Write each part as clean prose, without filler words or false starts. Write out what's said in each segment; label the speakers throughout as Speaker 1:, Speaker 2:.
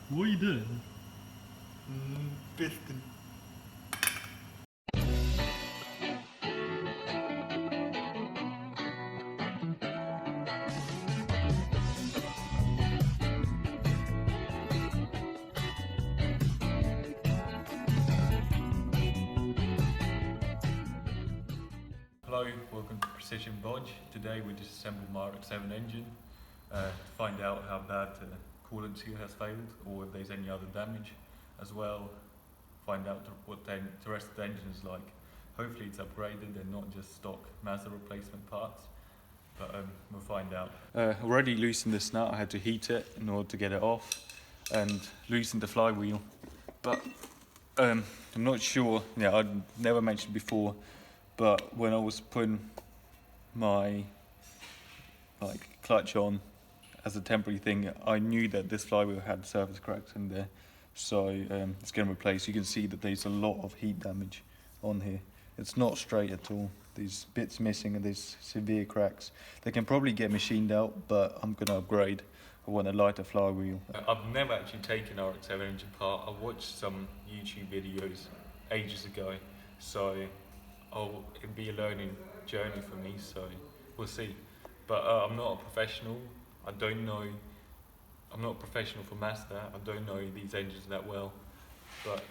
Speaker 1: What are you doing?
Speaker 2: Piston.
Speaker 3: Hello, welcome to Precision Bodge. Today we disassembled my RX7 engine to find out how bad the coolant seal has failed or if there's any other damage, as well find out what the rest of the engine is like. Hopefully it's upgraded and not just stock Mazda replacement parts, but we'll find out. Already loosened this nut. I had to heat it in order to get it off and loosened the flywheel, but I'm not sure, I'd never mentioned before, but when I was putting my clutch on as a temporary thing, I knew that this flywheel had surface cracks in there, so it's getting replaced. You can see that there's a lot of heat damage on here. It's not straight at all. There's bits missing and there's severe cracks. They can probably get machined out, but I'm going to upgrade. I want a lighter flywheel. I've never actually taken RX7 engine apart. I watched some YouTube videos ages ago, so it'll be a learning journey for me, so we'll see. But I'm not a professional. I'm not a professional for Mazda. I don't know these engines that well, but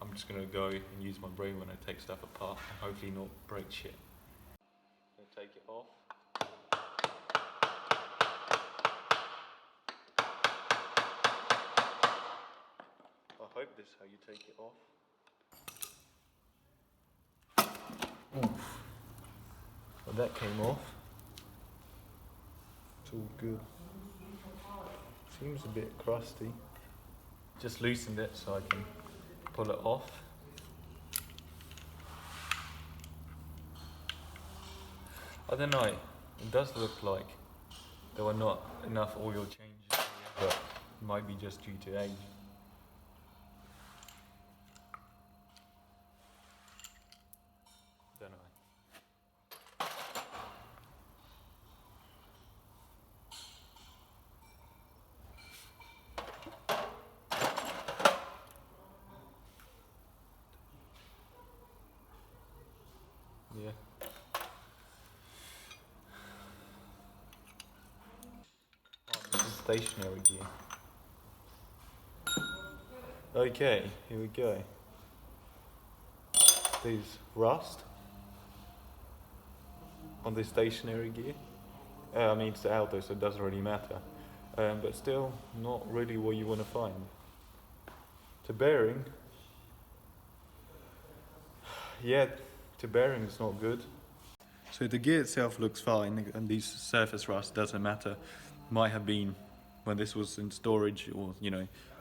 Speaker 3: I'm just going to go and use my brain when I take stuff apart and hopefully not break shit. I'm going to take it off. I hope this is how you take it off. Oof. Well, that came off. It's all good. Seems a bit crusty. Just loosened it so I can pull it off. I don't know, it does look like there were not enough oil changes here, but it might be just due to age. Don't know. Yeah. Oh, this is stationary gear. Okay, here we go. There's rust on this stationary gear. I mean, it's the auto, so it doesn't really matter. But still, not really what you want to find. The bearing, the bearing is not good. So the gear itself looks fine, and these surface rust doesn't matter. Might have been when this was in storage, or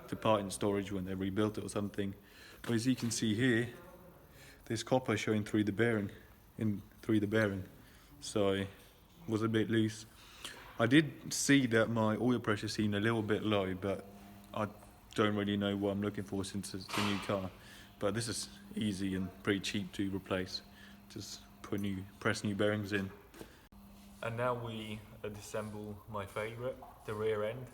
Speaker 3: the part in storage when they rebuilt it or something. But as you can see here, there's copper showing through the bearing, so it was a bit loose. I did see that my oil pressure seemed a little bit low, but I don't really know what I'm looking for since it's a new car. But this is easy and pretty cheap to replace. Just press new bearings in. And now we disassemble my favourite, the rear end.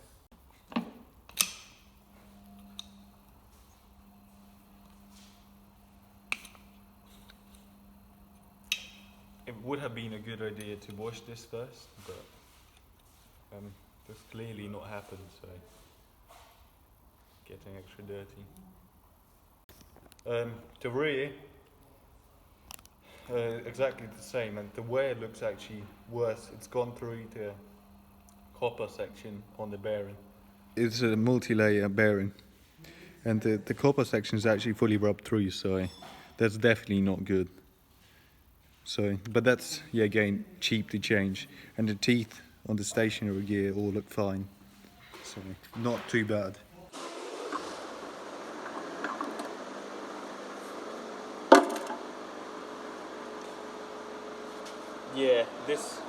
Speaker 3: It would have been a good idea to wash this first, but that's clearly not happened, so getting extra dirty. The rear, exactly the same, and the wear looks actually worse. It's gone through the copper section on the bearing. It's a multi-layer bearing, and the copper section is actually fully rubbed through, so that's definitely not good. So, but that's, again, cheap to change, and the teeth on the stationary gear all look fine, so not too bad. Yeah, this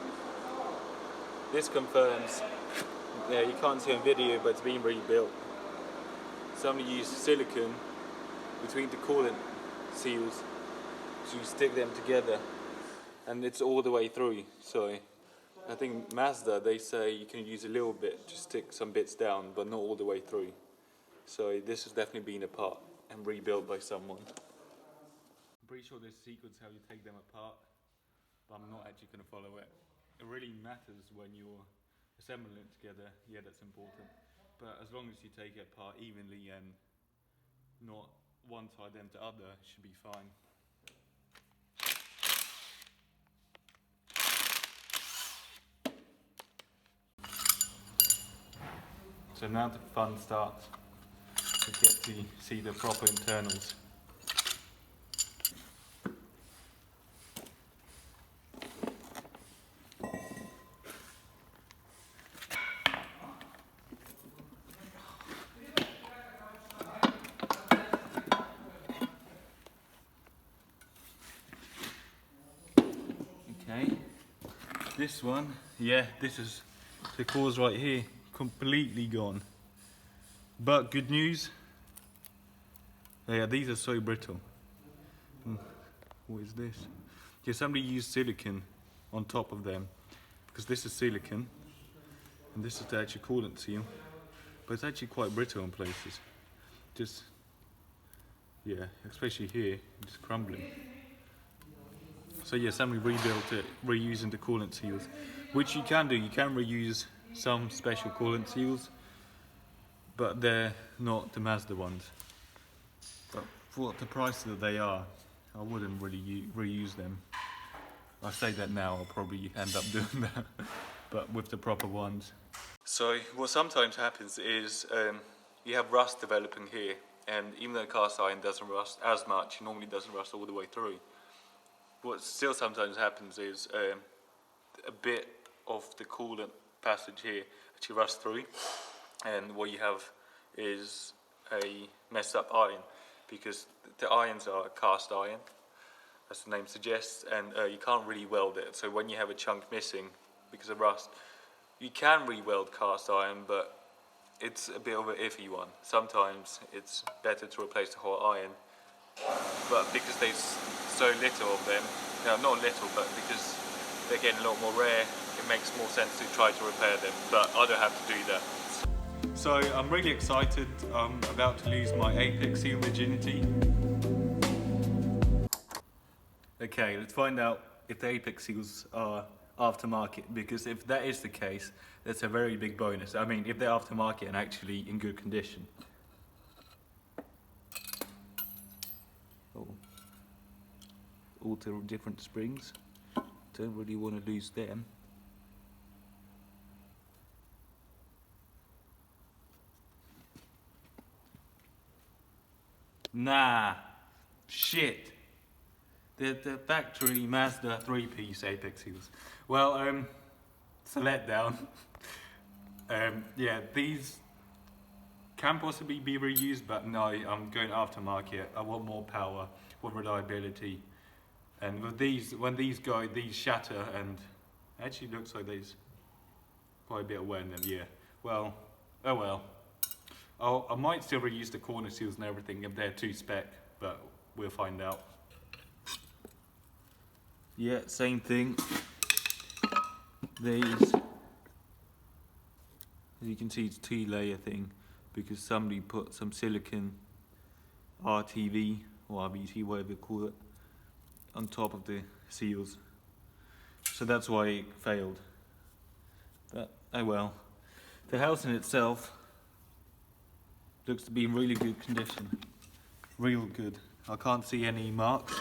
Speaker 3: confirms. Yeah, you can't see on video, but it's been rebuilt. Somebody used silicone between the coolant seals, so you stick them together, and it's all the way through. So I think Mazda, they say you can use a little bit to stick some bits down, but not all the way through. So this has definitely been apart and rebuilt by someone. I'm pretty sure there's a sequence how you take them apart, but I'm not actually going to follow it. It really matters when you're assembling it together, yeah, that's important. But as long as you take it apart evenly and not one side then to other, it should be fine. So now the fun starts. We get to see the proper internals. Okay, this one, yeah, this is the cores right here, completely gone. But good news, yeah, these are so brittle. What is this? Yeah, somebody used silicone on top of them, because this is silicone, and this is the actual coolant seal, but it's actually quite brittle in places. Just, yeah, especially here, just crumbling. So yeah, somebody rebuilt it, reusing the coolant seals, which you can do. You can reuse some special coolant seals, but they're not the Mazda ones. But for what the price that they are, I wouldn't really reuse them. I say that now, I'll probably end up doing that, but with the proper ones. So what sometimes happens is you have rust developing here, and even though cast iron doesn't rust as much, it normally doesn't rust all the way through. What still sometimes happens is a bit of the coolant passage here actually rusts through, and what you have is a messed up iron, because the irons are cast iron, as the name suggests, and you can't really weld it. So when you have a chunk missing because of rust, you can re-weld cast iron, but it's a bit of an iffy one. Sometimes it's better to replace the whole iron, but because there's so little of them, no, not little, but because they're getting a lot more rare, it makes more sense to try to repair them, but I don't have to do that. So I'm really excited. I'm about to lose my apex seal virginity. Okay, let's find out if the apex seals are aftermarket, because if that is the case, that's a very big bonus. I mean, if they're aftermarket and actually in good condition. Oh. All the different springs. Don't really want to lose them. Nah, shit. The factory Mazda 3-piece apex seals. Well, it's a letdown. Yeah, these can possibly be reused, but no, I'm going aftermarket. I want more power, more reliability. And with these, when these go, these shatter, and actually looks like there's quite a bit of wear in them, yeah. Well, oh well. I might still reuse the corner seals and everything if they're too spec, but we'll find out. Yeah, same thing. These, as you can see, it's a 2-layer thing, because somebody put some silicone RTV or RBT, whatever you call it, on top of the seals. So that's why it failed. But oh well. The house in itself looks to be in really good condition. Real good. I can't see any marks.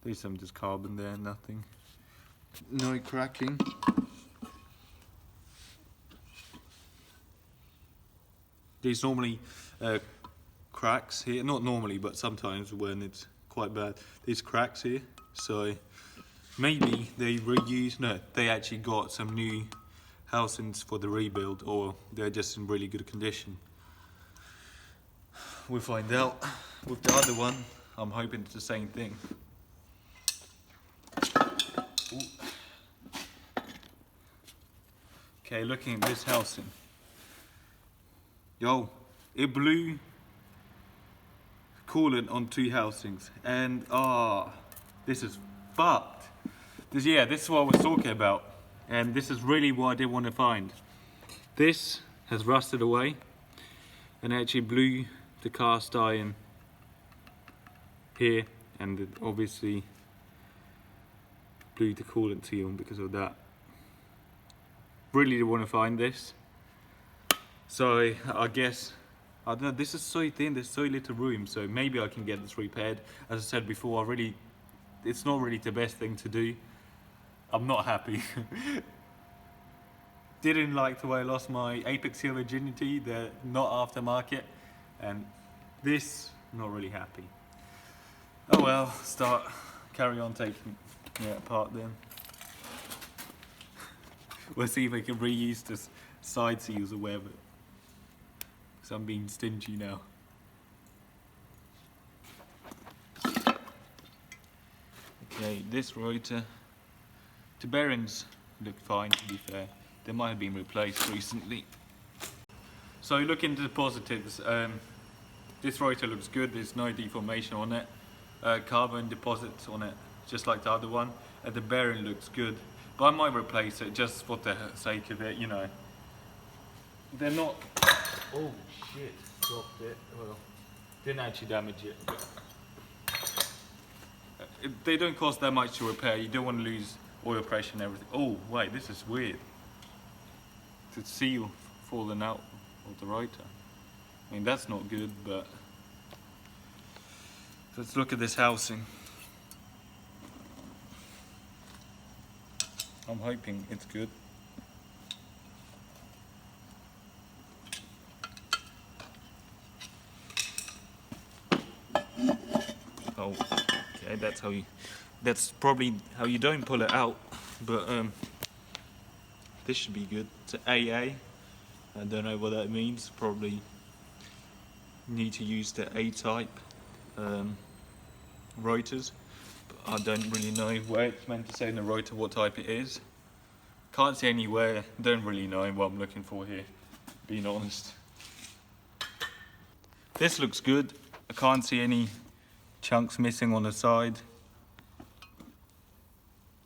Speaker 3: There's some just carbon there, nothing. No cracking. There's normally cracks here, not normally, but sometimes when it's quite bad. There's cracks here, so maybe they they actually got some new housings for the rebuild, or they're just in really good condition. We'll find out. With the other one, I'm hoping it's the same thing. Ooh. Okay, looking at this housing. Yo, it blew coolant on 2 housings, and this is fucked. This is what I was talking about, and this is really what I didn't want to find. This has rusted away and actually blew the cast iron here, and it obviously blew the coolant seal because of that. Really want to find this. So I guess, I don't know, this is so thin, there's so little room, so maybe I can get this repaired. As I said before, it's not really the best thing to do. I'm not happy. Didn't like the way I lost my Apex Seal Virginity, they're not aftermarket, and this, not really happy. Oh well, carry on taking it apart then. We'll see if I can reuse this side seals or whatever. So I'm being stingy now. Okay, this rotor, the bearings look fine to be fair. They might have been replaced recently. So look into the positives. This rotor looks good, there's no deformation on it. Carbon deposits on it, just like the other one. And the bearing looks good. But I might replace it just for the sake of it, you know. They're not... Oh shit, dropped it. Well, didn't actually damage it. But they don't cost that much to repair. You don't want to lose oil pressure and everything. Oh wait, this is weird. The seal falling out of the rotor. I mean, that's not good, but let's look at this housing. I'm hoping it's good. Oh, okay, that's probably how you don't pull it out, but this should be good. It's an AA. I don't know what that means. Probably need to use the A-type rotors. But I don't really know where it's meant to say in the rotor what type it is. Can't see anywhere. Don't really know what I'm looking for here, being honest. This looks good. I can't see any chunks missing on the side.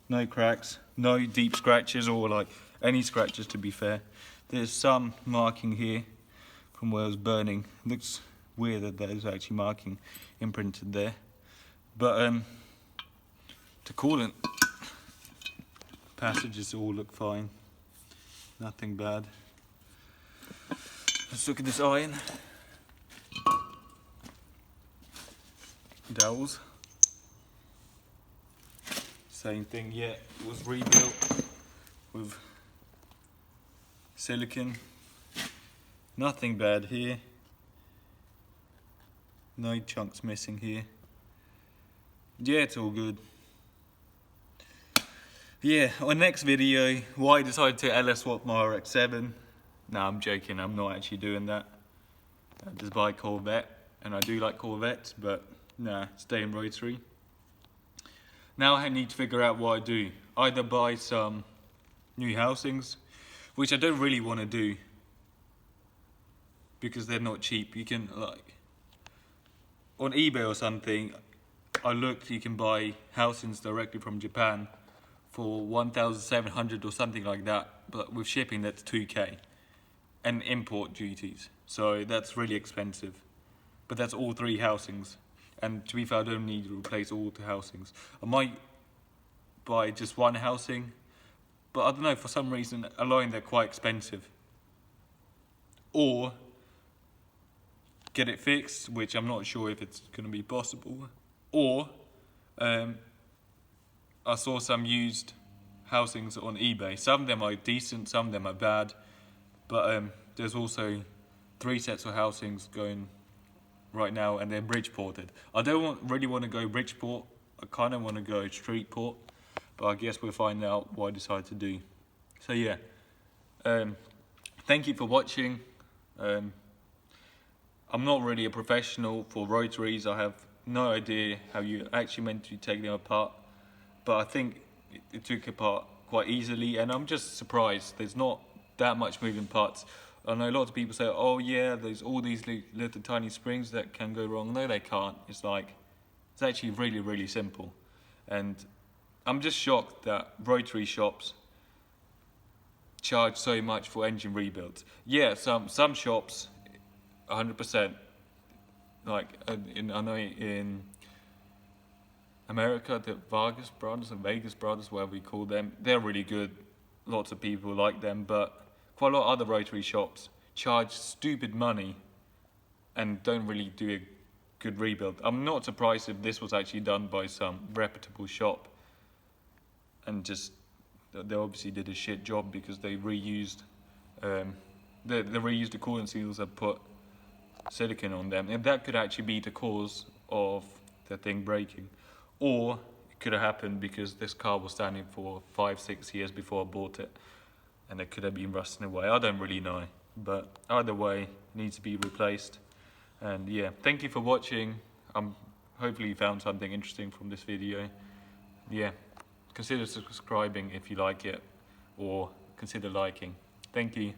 Speaker 3: No cracks, no deep scratches or like any scratches to be fair. There's some marking here from where it was burning. Looks weird that there's actually marking imprinted there. But the coolant passages all look fine. Nothing bad. Let's look at this iron. Dowels. Same thing, yeah, it was rebuilt with silicone. Nothing bad here. No chunks missing here. Yeah, it's all good. Yeah, on next video, why I decided to LS swap my RX7. Nah, I'm joking, I'm not actually doing that. I just buy a Corvette, and I do like Corvettes, but nah, stay in Rotary. Now I need to figure out what I do. Either buy some new housings, which I don't really want to do because they're not cheap. You can, like, on eBay or something, I looked, you can buy housings directly from Japan for 1,700 or something like that, but with shipping that's 2K and import duties, so that's really expensive. But that's all 3 housings. And to be fair, I don't need to replace all the housings. I might buy just one housing, but I don't know, for some reason alone they're quite expensive. Or get it fixed, which I'm not sure if it's going to be possible. Or I saw some used housings on eBay. Some of them are decent, some of them are bad. But there's also 3 sets of housings going right now, and they're Bridgeported. I don't really want to go Bridgeport. I kind of want to go Streetport, but I guess we'll find out what I decide to do. So yeah, thank you for watching. I'm not really a professional for rotaries. I have no idea how you actually meant to take them apart, but I think it took apart quite easily, and I'm just surprised there's not that much moving parts. I know lots of people say, oh yeah, there's all these little tiny springs that can go wrong. No, they can't. It's actually really, really simple. And I'm just shocked that rotary shops charge so much for engine rebuilds. Yeah, some shops, 100%. Like I know in America, the Vargas brothers and Vegas brothers, whatever we call them, they're really good. Lots of people like them, but quite a lot of other rotary shops charge stupid money and don't really do a good rebuild. I'm not surprised if this was actually done by some reputable shop and just they obviously did a shit job because they reused they reused the coolant seals and put silicone on them, and that could actually be the cause of the thing breaking. Or it could have happened because this car was standing for 5-6 years before I bought it and it could have been rusting away. I don't really know, but either way, it needs to be replaced. And yeah, thank you for watching. Hopefully you found something interesting from this video. Yeah, consider subscribing if you like it, or consider liking. Thank you.